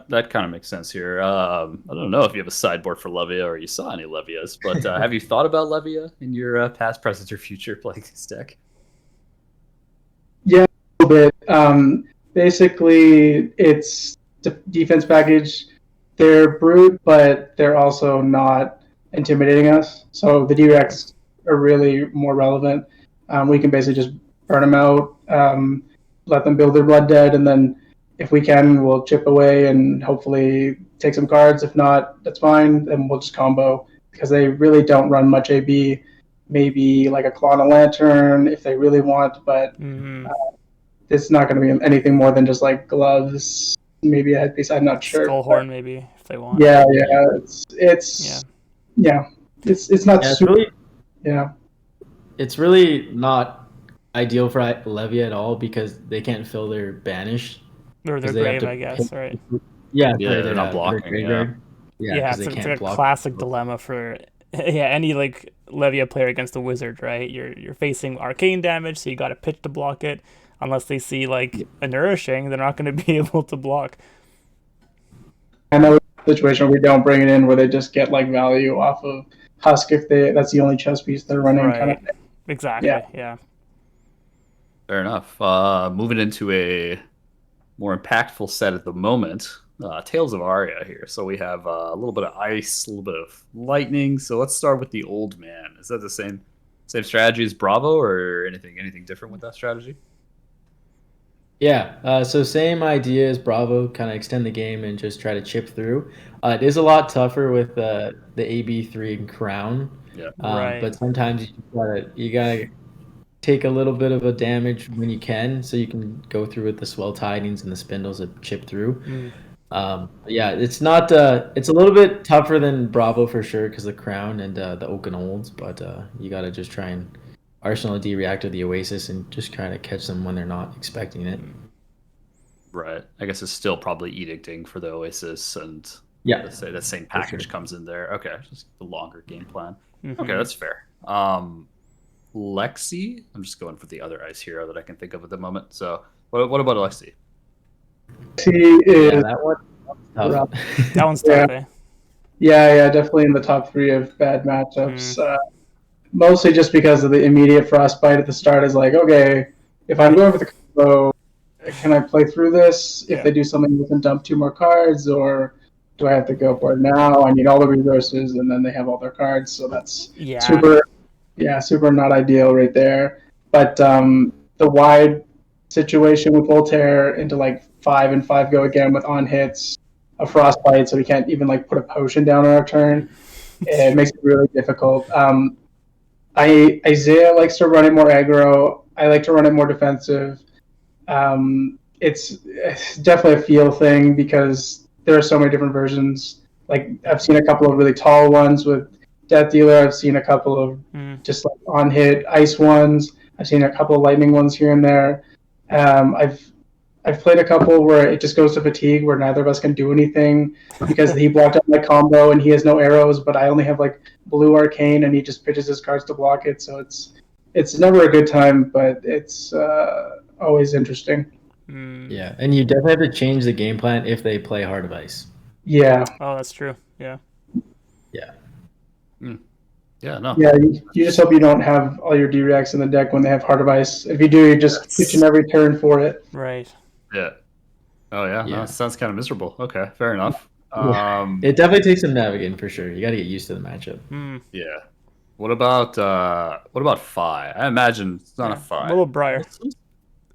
That kind of makes sense here. I don't know if you have a sideboard for Levia or you saw any Levias, but have you thought about Levia in your past, present, or future playing this deck? Yeah, a little bit. Basically, it's defense package. They're brute, but they're also not intimidating us. So the Directs are really more relevant. We can basically just burn them out, let them build their blood dead, and then if we can, we'll chip away and hopefully take some cards. If not, that's fine. Then we'll just combo, because they really don't run much AB. Maybe like a Claw and a Lantern if they really want, but it's not going to be anything more than just like gloves, maybe a headpiece. I'm not sure. Skullhorn maybe if they want. Yeah. It's not super. It's really not ideal for Levia at all, because they can't fill their banish. Or their grave, I guess, right? Yeah, they're not blocking. It's a classic dilemma for any like Levia player against the wizard, right? You're facing arcane damage, so you got to pitch to block it. Unless they see like a nourishing, they're not going to be able to block. I know a situation where we don't bring it in, where they just get like value off of Husk if that's the only chess piece they're running. Right. Kind of thing. Exactly. Yeah. Fair enough. Moving into a more impactful set at the moment, Tales of Aria here. So we have a little bit of ice, a little bit of lightning. So let's start with the old man. Is that the same strategy as Bravo, or anything different with that strategy? Yeah, so same idea as Bravo, kind of extend the game and just try to chip through. It is a lot tougher with the AB3 and Crown. Yeah. Right. But sometimes you gotta take a little bit of a damage when you can, so you can go through with the Swell Tidings and the Spindles that chip through. It's not it's a little bit tougher than Bravo for sure, because the Crown and the Oaken Olds, but you gotta just try and Arsenal D react to the Oasis and just try to catch them when they're not expecting it. Right. I guess it's still probably edicting for the Oasis, and let's say that same package comes in there. Okay, just the longer game plan. Okay, that's fair. Lexi, I'm just going for the other ice hero that I can think of at the moment. So what about Lexi? Lexi is that one. That one's tough. Yeah, definitely in the top 3 of bad matchups. Mostly just because of the immediate frostbite at the start is like, okay, if I'm going for the combo, can I play through this? If they do something, we can dump 2 more cards, or do I have to go for it now? I need all the resources, and then they have all their cards, so that's super not ideal right there. But the wide situation with Voltaire into like 5 and 5 go again with on hits, a frostbite, so we can't even like put a potion down on our turn. It makes it really difficult. Isaiah likes to run it more aggro. I like to run it more defensive. It's definitely a feel thing because there are so many different versions. Like I've seen a couple of really tall ones with Death Dealer. I've seen a couple of just like on hit ice ones. I've seen a couple of lightning ones here and there. I've played a couple where it just goes to fatigue, where neither of us can do anything because he blocked up my combo and he has no arrows, but I only have like blue arcane and he just pitches his cards to block it. So it's never a good time, but it's always interesting. Yeah, and you definitely have to change the game plan if they play Heart of Ice. Yeah. Oh, that's true. Yeah. Yeah. Yeah, no. Yeah, you just hope you don't have all your D-Reacts in the deck when they have Heart of Ice. If you do, you're just pitching every turn for it. Right. Yeah. Oh, yeah. No, it sounds kind of miserable. Okay, fair enough. It definitely takes some navigating for sure. You got to get used to the matchup. Yeah. What about Fi? I imagine it's not a Fi. What about Briar?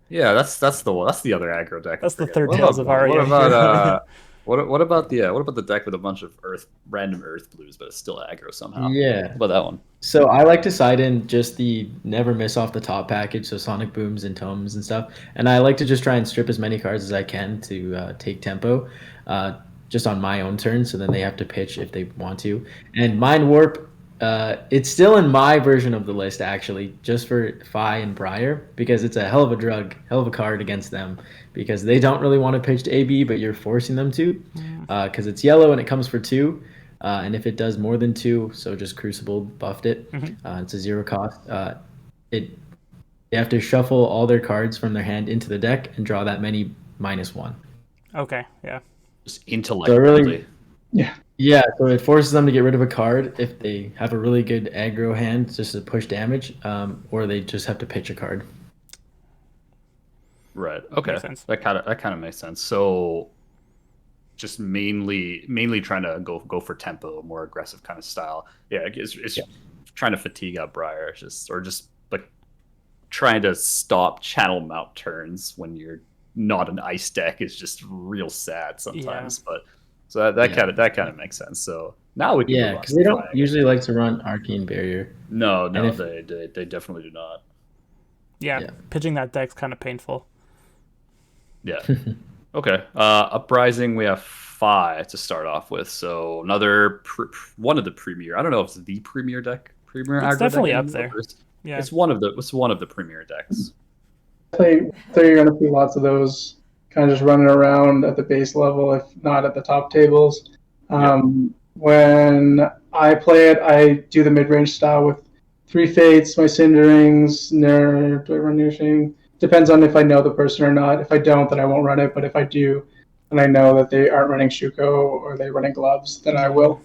Yeah, that's the one. That's the other aggro deck. That's the third Tales of Aria. What about the deck with a bunch of random earth blues, but it's still aggro somehow? Yeah. What about that one? So I like to side in just the never miss off the top package, so Sonic Booms and Tomes and stuff. And I like to just try and strip as many cards as I can to take tempo, just on my own turn. So then they have to pitch if they want to. And Mind Warp, it's still in my version of the list actually, just for Fi and Briar, because it's a hell of a card against them, because they don't really want to pitch to AB, but you're forcing them to, because it's yellow and it comes for 2. And if it does more than 2, so just Crucible buffed it. It's a 0 cost. They have to shuffle all their cards from their hand into the deck and draw that many -1. Okay, yeah. Just intellect. So really, yeah. Yeah, so it forces them to get rid of a card if they have a really good aggro hand just to push damage, or they just have to pitch a card. Right. Okay. That kind of makes sense. So just mainly trying to go for tempo, more aggressive kind of style. Yeah, it's trying to fatigue out Briar, just like trying to stop channel mount turns when you're not an ice deck is just real sad sometimes. But so that kind of makes sense. So now we can because they don't usually like to run Arcane Barrier. No, they definitely do not. Yeah, pitching that deck's kind of painful. Yeah. Okay. Uprising, we have Fi to start off with. So another one of the premier. I don't know if it's the premier deck. It's definitely up there. Yeah. It's one of the premier decks. So you're going to see lots of those kind of just running around at the base level, if not at the top tables. When I play it, I do the mid-range style with 3 Fates, my Cinderings, do I run anything? Depends on if I know the person or not. If I don't, then I won't run it. But if I do, and I know that they aren't running Shuko or they're running gloves, then I will.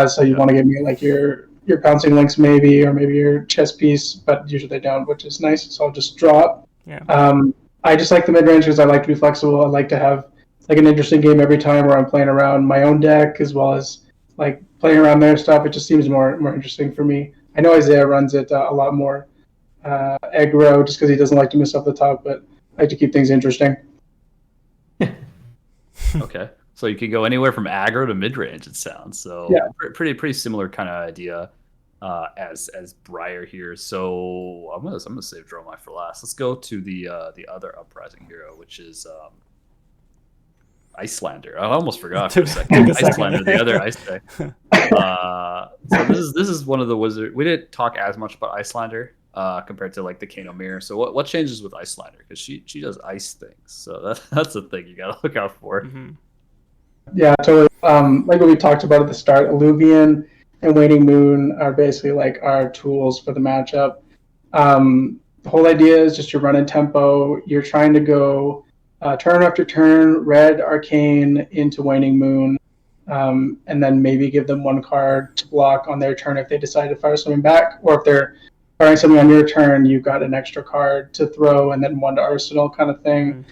So you want to give me like your Pouncing Lynx maybe, or maybe your chess piece, but usually they don't, which is nice. So I'll just drop. Yeah. I just like the mid-range because I like to be flexible. I like to have like an interesting game every time where I'm playing around my own deck as well as like playing around their stuff. It just seems more interesting for me. I know Isaiah runs it a lot more aggro just because he doesn't like to miss off the top, but I like to keep things interesting. Okay, so you can go anywhere from aggro to mid-range, it sounds. So pretty similar kind of idea as Briar here. So I'm gonna save Dromai for last. Let's go to the other Uprising hero, which is Icelander. I almost forgot for a second. Icelander, the other ice deck. So this is one of the wizard. We didn't talk as much about Icelander compared to like the Kano Mirror. So what changes with Icelander? Because she does ice things. So that's the thing you gotta look out for. Mm-hmm. Yeah, totally. Like what we talked about at the start, Alluvion and Waning Moon are basically like our tools for the matchup. The whole idea is just you're running tempo. You're trying to go turn after turn, red Arcane into Waning Moon, and then maybe give them 1 card to block on their turn if they decide to fire something back, or if they're firing something on your turn, you've got an extra card to throw and then 1 to arsenal kind of thing.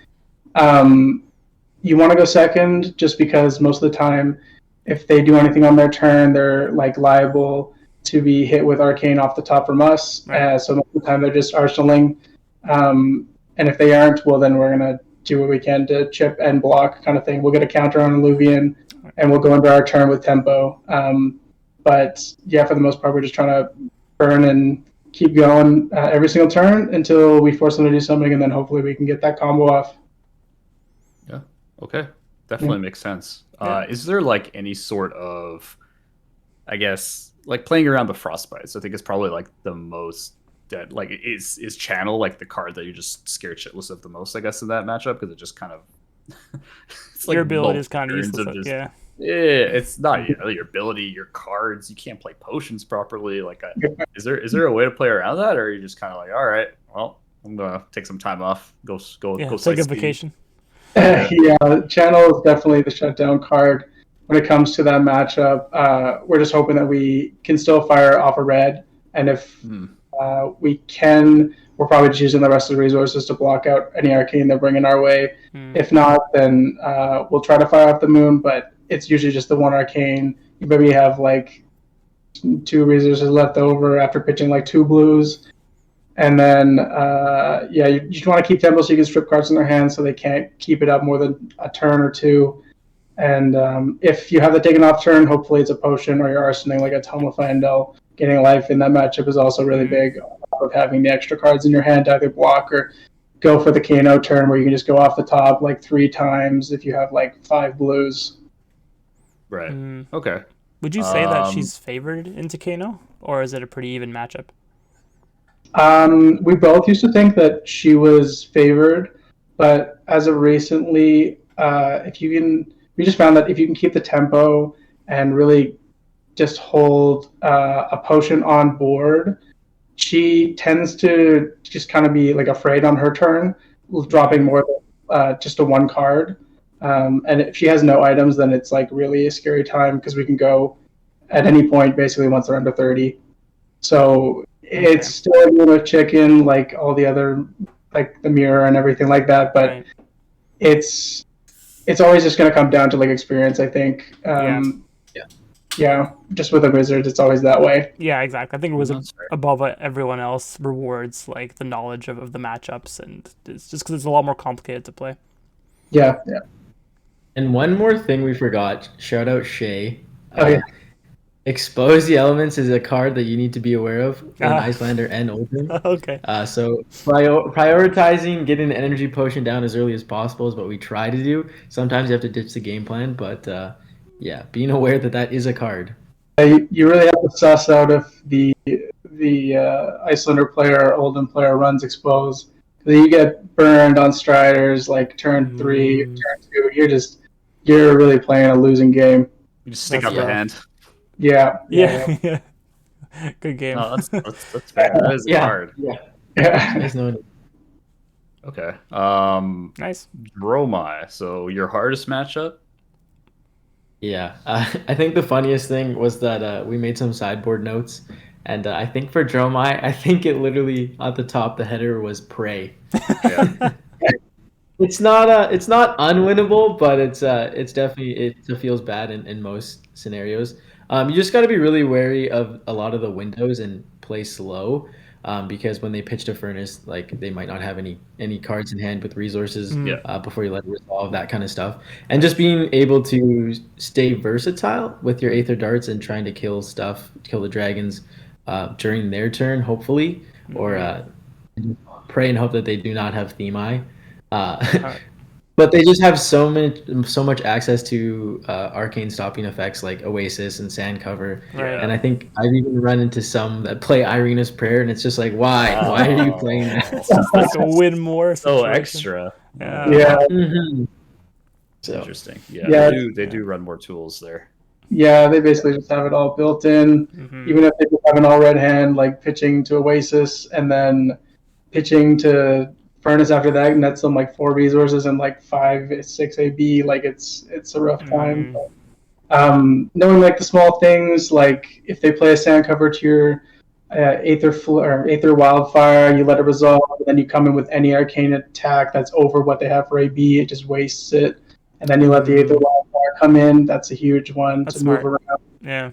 You want to go second just because most of the time, if they do anything on their turn, they're like liable to be hit with Arcane off the top from us. Right. So most of the time they're just arsenaling. And if they aren't, well, then we're going to do what we can to chip and block kind of thing. We'll get a counter on Illuvian, and we'll go into our turn with tempo. But yeah, for the most part, we're just trying to burn and keep going every single turn until we force them to do something, and then hopefully we can get that combo off. Yeah. Okay. Definitely makes sense. Is there like any sort of, I guess, like playing around the Frostbites? I think it's probably like the most dead. Like, is Channel like the card that you're just scared shitless of the most, I guess, in that matchup? Because it just kind of it's like your ability is kind of useless. Yeah, it's not your ability, your cards. You can't play potions properly. Like, is there a way to play around that, or are you just kind of like, all right, well, I'm gonna take some time off, go take a vacation. Yeah, Channel is definitely the shutdown card when it comes to that matchup. We're just hoping that we can still fire off a red, and if we can, we're probably just using the rest of the resources to block out any arcane they're bringing our way. If not, then we'll try to fire off the moon, but it's usually just the one arcane. You maybe have like 2 resources left over after pitching like 2 blues. And then, you just want to keep tempo so you can strip cards in their hands so they can't keep it up more than a turn or 2. And if you have the taken off turn, hopefully it's a potion or you're arsoning like a Toma Fandel. Getting life in that matchup is also really big, of having the extra cards in your hand to either block or go for the Kano turn where you can just go off the top like 3 times if you have like 5 blues. Right. Okay. Would you say that she's favored into Kano, or is it a pretty even matchup? We both used to think that she was favored, but as of recently, we just found that if you can keep the tempo and really just hold a potion on board, she tends to just kind of be like afraid on her turn, dropping more than just a 1 card. And if she has no items, then it's like really a scary time because we can go at any point basically once they're under 30. So it's still a game of chicken, like all the other, like the mirror and everything like that. But it's always just going to come down to like experience, I think. Yeah, just with a wizard, it's always that way. Yeah, exactly. I think a wizard above everyone else rewards like the knowledge of the matchups, and it's just because it's a lot more complicated to play. Yeah. And one more thing we forgot. Shout out Shay. Expose the Elements is a card that you need to be aware of in Icelander and Open. Okay. So prioritizing getting an energy potion down as early as possible is what we try to do. Sometimes you have to ditch the game plan, but being aware that is a card. You really have to suss out if the Icelander player or Olden player runs Expose. You get burned on Striders like turn 3, turn 2. You're really playing a losing game. You just stick out the hand. Yeah. Good game. No, that's fair. That is hard. Yeah. Okay. Nice. Dromai. So your hardest matchup? Yeah. I think the funniest thing was that we made some sideboard notes, and I think for Dromai, I think it literally at the top, the header was Prey. Yeah. It's not unwinnable, but it's definitely, it feels bad in most scenarios. You just got to be really wary of a lot of the windows and play slow, because when they pitch to Furnace, like they might not have any cards in hand with resources before you let it resolve, that kind of stuff. And just being able to stay versatile with your Aether Darts and trying to kill the dragons during their turn, hopefully, or pray and hope that they do not have Theme Eye. But they just have so much access to arcane stopping effects like Oasis and Sand Cover. Right. And I think I've even run into some that play Irina's Prayer, and it's just like, why are you playing that? It's like a win more so extra. Yeah. Mm-hmm. So interesting. Yeah, they do run more tools there. Yeah, they basically just have it all built in. Even if they just have an all red hand, like pitching to Oasis and then pitching to Furnace after that, and that's some like 4 resources and like 5, 6 AB. Like it's a rough time. But, knowing like the small things, like if they play a Sand Cover to your Aether Wildfire, you let it resolve, and then you come in with any arcane attack that's over what they have for AB, it just wastes it. And then you let the Aether Wildfire come in. That's a huge one to move around. Yeah.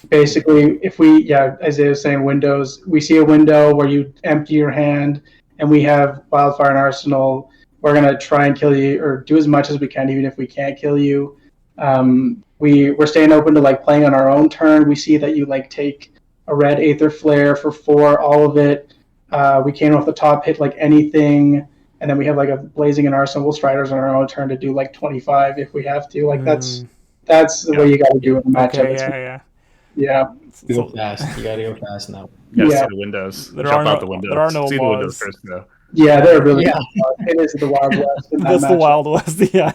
Basically, if Isaiah was saying windows, we see a window where you empty your hand and we have Wildfire and Arsenal, we're going to try and kill you or do as much as we can, even if we can't kill you. We're staying open to like playing on our own turn. We see that you like take a red Aether Flare for 4, all of it. We came off the top, hit like anything, and then we have like a Blazing and Arsenal Striders on our own turn to do like 25 if we have to. Like that's the way you got to do it in the matchup. Okay, yeah. Go fast. You gotta go fast now. You gotta see the windows. Jump out the window. There are no see laws. the windows first, though. Yeah, they're really. It is the Wild West. That's the Wild West. Yeah.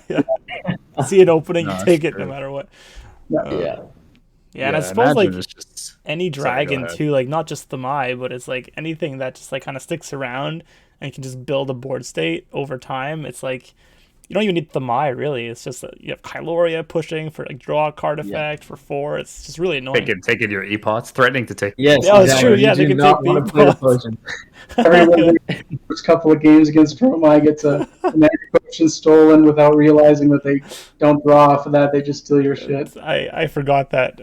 See an opening, you take it no matter what. Yeah, and I suppose like any dragon too, like not just the Mai, but it's like anything that just like kind of sticks around and can just build a board state over time. It's like you don't even need the Mai really. It's just that you have Kyloria pushing for like draw a card effect for 4. It's just really annoying. Taking your epots, threatening to take. Yes, exactly. It's true. Yeah, they can take the epots. Everyone, first couple of games against Pro-Mai gets a potion stolen without realizing that they don't draw off of that. They just steal your shit. I forgot that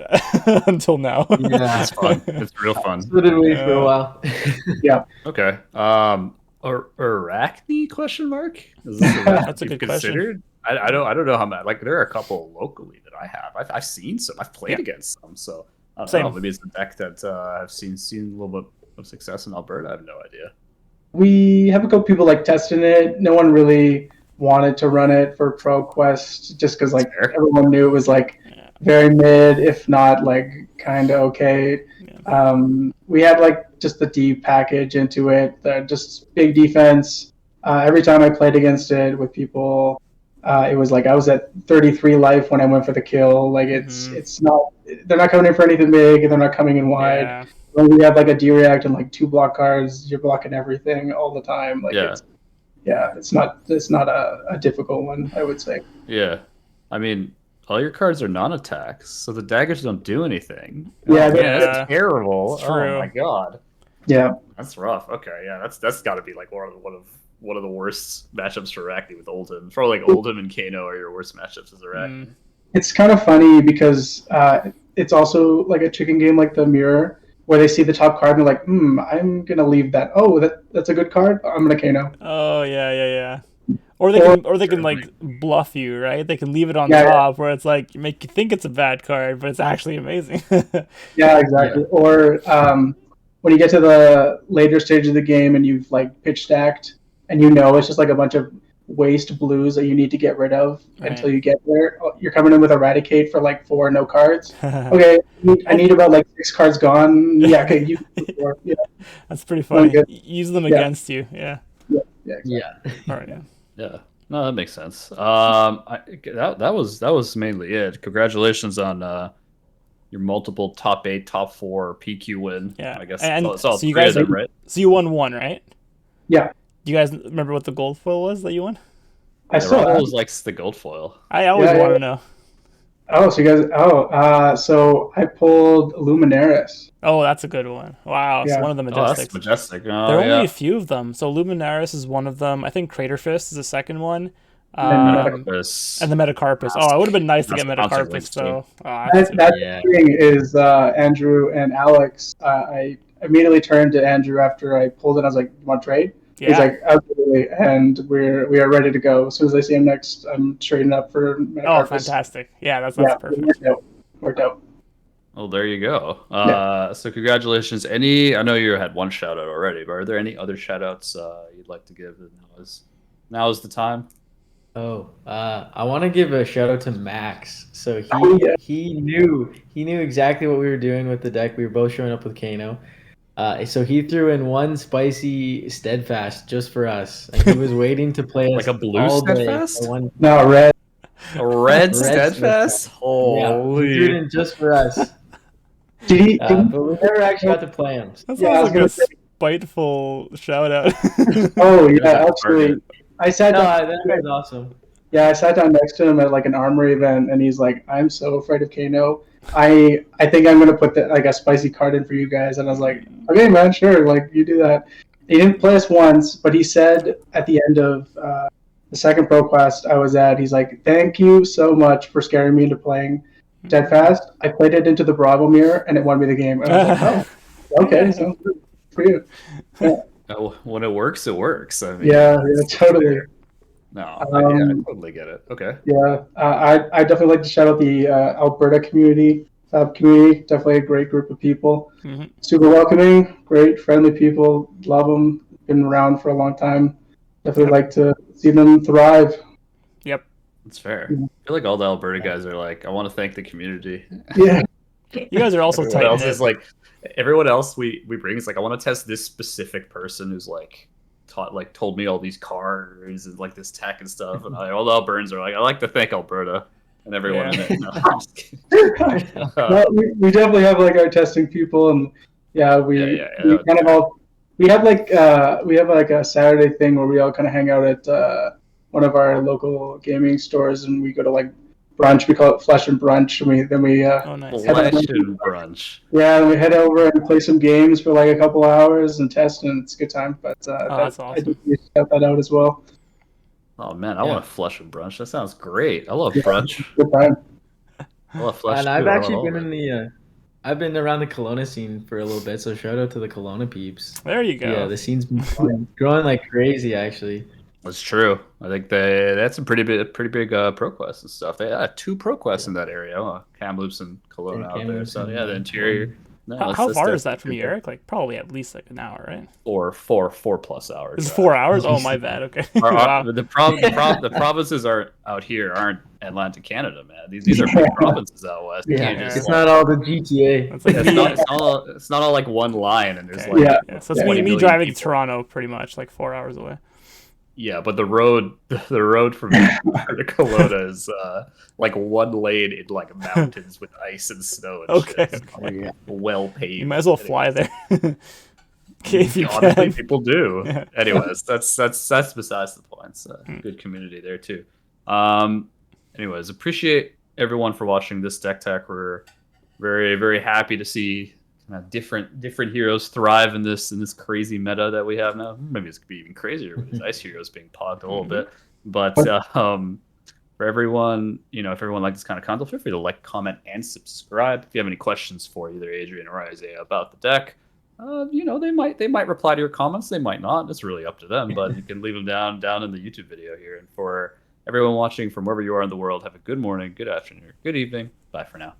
until now. Yeah, it's fun. It's real fun. So did we for a while. Yeah. Okay. Arachne question mark? Is this that's a good question. I don't know how much. Like there are a couple locally that I have. I've seen some. I've played against some. So I don't know. Maybe it's a deck that I've seen a little bit of success in Alberta. I have no idea. We have a couple people like testing it. No one really wanted to run it for Pro Quest just because like everyone knew it was like very mid, if not like kind of okay. We had like just the D package into it, just big defense. Every time I played against it with people, it was like I was at 33 life when I went for the kill. Like it's not, they're not coming in for anything big, and they're not coming in wide. Yeah. When we have like a D-react and like 2 block cards, you're blocking everything all the time. Like it's not a difficult one, I would say. Yeah, I mean, all your cards are non-attacks, so the daggers don't do anything. They're terrible. True. Oh my god. Yeah, that's rough. Okay, yeah, that's got to be like one of the worst matchups for Arachne with Oldhim. Probably like Oldhim and Kano are your worst matchups as Arachne. It's kind of funny because it's also like a chicken game like the Mirror, where they see the top card and they're like, I'm gonna leave that. Oh, that's a good card. I'm gonna Kano. Oh yeah. Or they can like bluff you, right? They can leave it on top where it's like make you think it's a bad card, but it's actually amazing. Yeah, exactly. Yeah. Or when you get to the later stage of the game and you've like pitch stacked and it's just like a bunch of waste blues that you need to get rid of until you get there. You're coming in with Eradicate for like 4 no cards. Okay, I need about like 6 cards gone. Yeah, okay, you. Yeah. That's pretty funny. Use them against you. Yeah. Yeah. Exactly. All right. Yeah. No, that makes sense. That was mainly it. Congratulations on your multiple top 8, top 4 PQ win. Yeah, I guess. And so you guys, right? So you won 1, right? Yeah. Do you guys remember what the gold foil was that you won? I always likes the gold foil. I always want to know. Oh, so you guys. So I pulled Luminaris. Oh, that's a good one. Wow, it's one of the Majestics. Oh, that's majestic. There are only a few of them. So Luminaris is one of them. I think Crater Fist is the second one. And the Metacarpus. Oh, it would have been nice to get Metacarpus, though. That thing is Andrew and Alex. I immediately turned to Andrew after I pulled it. I was like, "You want to trade?" Yeah. He's like, "Absolutely," and we are ready to go. As soon as I see him next, I'm trading up for Metacarpus. Oh, fantastic! Yeah, that's perfect. Worked out. Well, there you go. So congratulations. I know you had one shout out already, but are there any other shout outs you'd like to give? Now is the time. Oh, I want to give a shout out to Max. So he knew exactly what we were doing with the deck. We were both showing up with Kano. So he threw in 1 spicy steadfast just for us, and he was waiting to play us like a blue all steadfast. Day. No, red. A red steadfast. Holy! He threw it in just for us. Did he? But we never actually got to play him. That sounds like a spiteful shout out. Oh yeah, absolutely. I sat down. That was awesome. Yeah, I sat down next to him at like an armory event, and he's like, "I'm so afraid of Kano. I think I'm gonna put like a spicy card in for you guys." And I was like, "Okay, man, sure. Like you do that." He didn't play us once, but he said at the end of the second Pro Quest I was at, he's like, "Thank you so much for scaring me into playing Steadfast. I played it into the Bravo Mirror, and it won me the game." And I was like, "Oh, okay, sounds good for you." Yeah. When it works, it works. I mean, Yeah, totally. No, I totally get it. Okay. Yeah, I definitely like to shout out the Alberta community. Definitely a great group of people. Mm-hmm. Super welcoming, great, friendly people. Love them. Been around for a long time. Definitely like to see them thrive. Yep. That's fair. I feel like all the Alberta guys are like, I want to thank the community. Yeah. You guys are also tight. Everyone else is like, everyone else we bring is like, I want to test this specific person who's like told me all these cars and like this tech and stuff, and all the Albertans are like, I like to thank Alberta and everyone in it. No, I'm just kidding. Well, we definitely have like our testing people, and we kind of all we have like a Saturday thing where we all kind of hang out at one of our local gaming stores, and we go to like brunch. We call it Flesh and Brunch. And then we nice. Flesh and Brunch. Yeah, and we head over and play some games for like a couple hours and test, and it's a good time. But that's awesome. I do shout that out as well. Oh man, I want a Flesh and Brunch. That sounds great. I love brunch. Good time. I love Flesh. And I've actually been in the I've been around the Kelowna scene for a little bit, so shout out to the Kelowna peeps. There you go. Yeah, the scene's been growing like crazy, actually. That's true. I think they had some pretty big pro quests and stuff. They had 2 pro quests in that area, Kamloops and Kelowna out there. So the interior. No, how far is that from you, Eric? Like probably at least like an hour, right? 4 plus hours. It's 4 hours. Oh, my bad. Okay. Wow. The provinces aren't Atlantic Canada, man. These are big provinces out west. It's not all the GTA. It's, like it's not all like one line, and there's so it's me driving to Toronto, pretty much like 4 hours away. Yeah, but the road from to Kelowna is like one lane in like mountains with ice and snow and shit. Like, well paved. You might as well fly there. If you honestly, can. people do. Yeah. Anyways, that's besides the point. Good community there too. Anyways, appreciate everyone for watching this Deck Tech. We're very, very happy to see different heroes thrive in this crazy meta that we have now. Maybe it's gonna be even crazier with these ice heroes being pogged a little bit. But for everyone, if everyone liked this kind of content, feel free to like, comment, and subscribe. If you have any questions for either Adrian or Isaiah about the deck, they might reply to your comments. They might not. It's really up to them. But you can leave them down in the YouTube video here. And for everyone watching from wherever you are in the world, have a good morning, good afternoon, or good evening. Bye for now.